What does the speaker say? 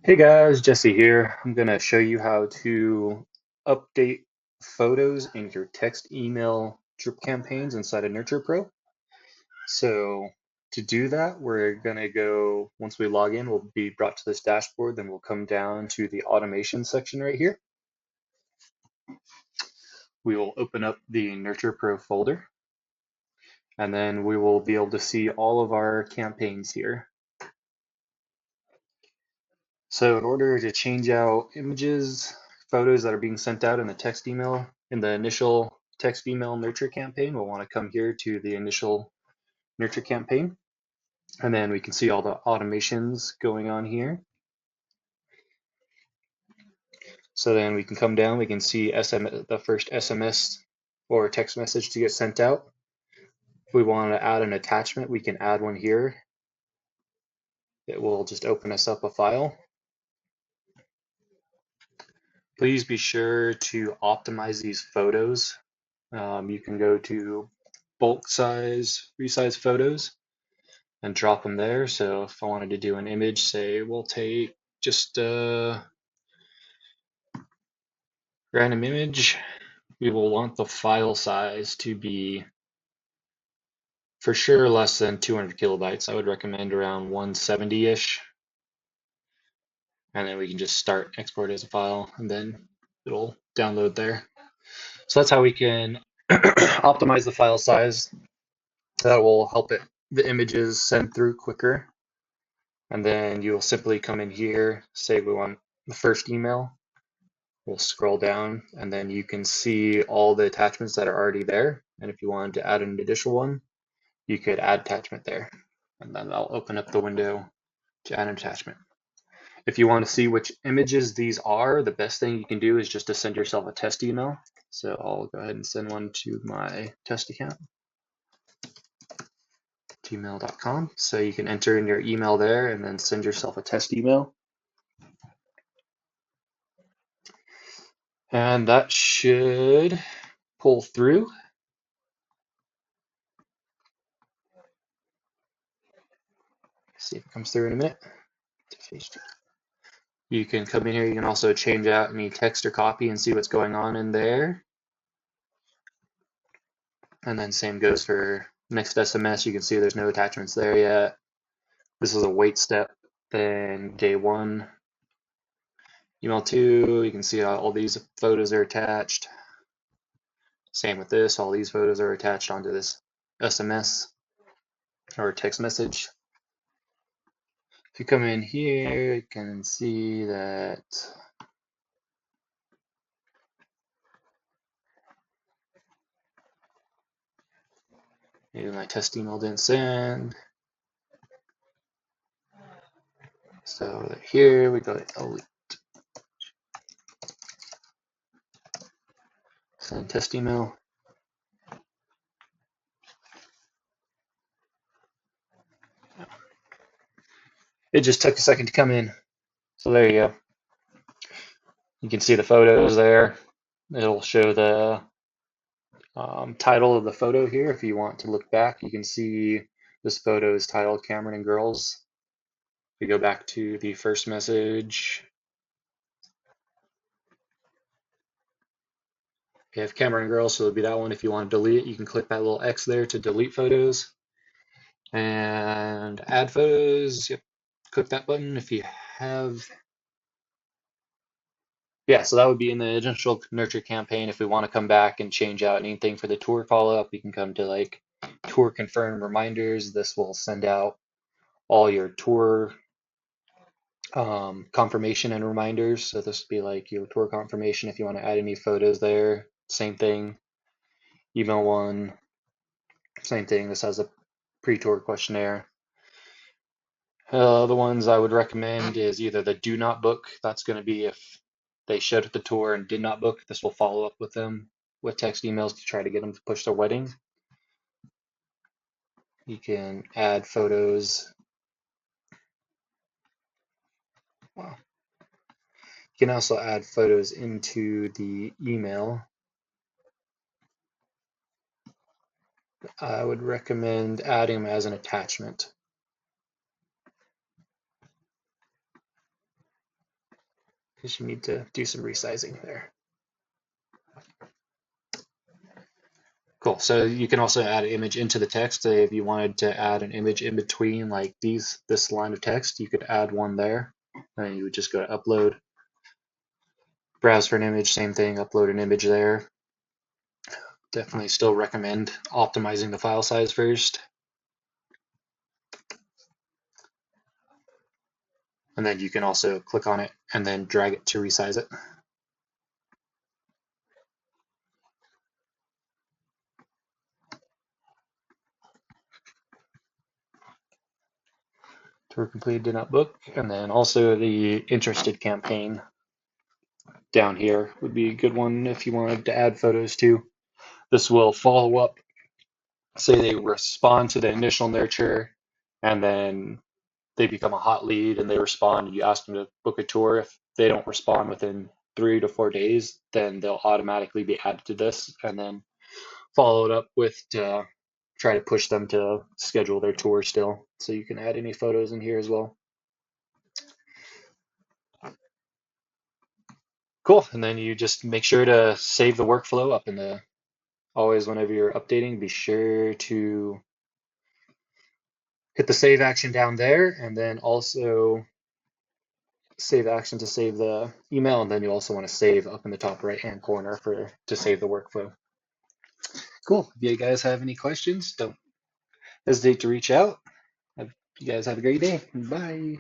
Hey guys, Jesse here. I'm going to show you how to update photos in your text email drip campaigns inside of Nurture Pro. So to do that, we're going to go, once we log in, we'll be brought to this dashboard, then we'll come down to the automation section right here. We will open up the Nurture Pro folder, and then we will be able to see all of our campaigns here. So in order to change out images, photos that are being sent out in the text email, in the initial text email nurture campaign, we'll want to come here to the initial nurture campaign. And then we can see all the automations going on here. So then we can come down, we can see the first SMS or text message to get sent out. If we want to add an attachment, we can add one here. It will just open us up a file. Please be sure to optimize these photos. You can go to bulk size, resize photos and drop them there. So if I wanted to do an image, say we'll take just a random image, we will want the file size to be for sure less than 200 kilobytes. I would recommend around 170-ish. And then we can just start export as a file and then it'll download there. So that's how we can optimize the file size. That will help the images send through quicker. And then you'll simply come in here, say we want the first email. We'll scroll down and then you can see all the attachments that are already there. And if you wanted to add an additional one, you could add attachment there. And then I'll open up the window to add an attachment. If you want to see which images these are, the best thing you can do is just to send yourself a test email. So I'll go ahead and send one to my test account, gmail.com. So you can enter in your email there and then send yourself a test email. And that should pull through. See if it comes through in a minute. You can come in here, you can also change out any text or copy and see what's going on in there. And then same goes for next SMS. You can see there's no attachments there yet. This is a wait step. Then day one, email 2, you can see all these photos are attached. Same with this, all these photos are attached onto this SMS or text message. If you come in here, you can see that maybe my test email didn't send. So here we go to delete. Send test email. It just took a second to come in. So there you go. You can see the photos there. It'll show the title of the photo here. If you want to look back, you can see this photo is titled Cameron and Girls. If we go back to the first message, we have Cameron and Girls, so it'll be that one. If you want to delete it, you can click that little X there to delete photos. And add photos, yep, click that button if you have. Yeah, so that would be in the initial nurture campaign. If we want to come back and change out anything for the tour follow-up, we can come to like tour confirm reminders. This will send out all your tour confirmation and reminders. So this would be like your tour confirmation if you want to add any photos there. Same thing. Email 1, same thing. This has a pre-tour questionnaire. The ones I would recommend is either the do not book. That's going to be if they showed at the tour and did not book. This will follow up with them with text emails to try to get them to push their wedding. You can add photos. Wow. You can also add photos into the email. I would recommend adding them as an attachment. because you need to do some resizing there. Cool. So you can also add an image into the text. Say if you wanted to add an image in between like this line of text, you could add one there. And then you would just go to upload, browse for an image, same thing, upload an image there. Definitely still recommend optimizing the file size first. And then you can also click on it and then drag it to resize it. Tour complete, did not book. And then also the interested campaign down here would be a good one if you wanted to add photos to. This will follow up. Say they respond to the initial nurture and then they become a hot lead and they respond and you ask them to book a tour. If they don't respond within 3 to 4 days, then they'll automatically be added to this and then followed up with to try to push them to schedule their tour still. So you can add any photos in here as well. Cool. And then you just make sure to save the workflow up in the, always whenever you're updating, be sure to hit the save action down there and then also save action to save the email. And then you also want to save up in the top right hand corner to save the workflow. Cool. If you guys have any questions, don't hesitate to reach out. You guys have a great day. Bye.